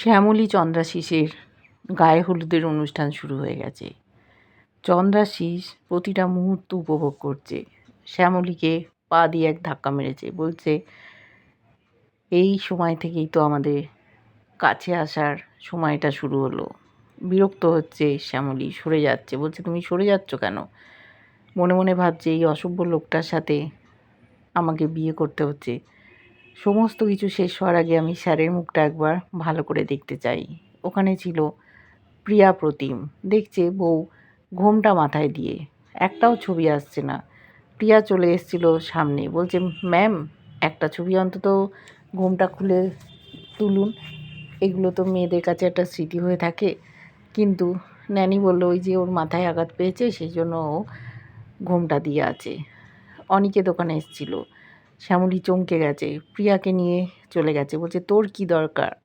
শ্যামলী চন্দ্রাশিসের গায়ে হলুদের অনুষ্ঠান শুরু হয়ে গেছে। চন্দ্রাশিস প্রতিটা মুহূর্ত উপভোগ করছে। শ্যামলীকে পা দিয়ে এক ধাক্কা মেরেছে, বলছে এই সময় থেকেই তো আমাদের কাছে আসার সময়টা শুরু হলো। বিরক্ত হচ্ছে শ্যামলী, সরে যাচ্ছে, বলছে তুমি সরে যাচ্ছ কেন? মনে মনে ভাবছে এই অসভ্য লোকটার সাথে আমাকে বিয়ে করতে হচ্ছে। সমস্ত কিছু শেষ হওয়ার আগে আমি স্যারের মুখটা একবার ভালো করে দেখতে চাই। ওখানে ছিল প্রিয়া প্রতিম, দেখছে বউ ঘোমটা মাথায় দিয়ে, একটাও ছবি আসছে না। প্রিয়া চলে এসেছিল সামনে, বলছে ম্যাম একটা ছবি অন্তত ঘোমটা খুলে তুলুন, এগুলো তো মেয়েদের কাছে একটা স্মৃতি হয়ে থাকে। কিন্তু ন্যানি বলল ওই যে ওর মাথায় আঘাত পেয়েছে সেই জন্য ও ঘোমটা দিয়ে আছে। অনিকে দোকানে এসেছিল। শ্যামলী চমকে গেছে, প্রিয়াকে নিয়ে চলে গেছে, বলছে তোর কি দরকার?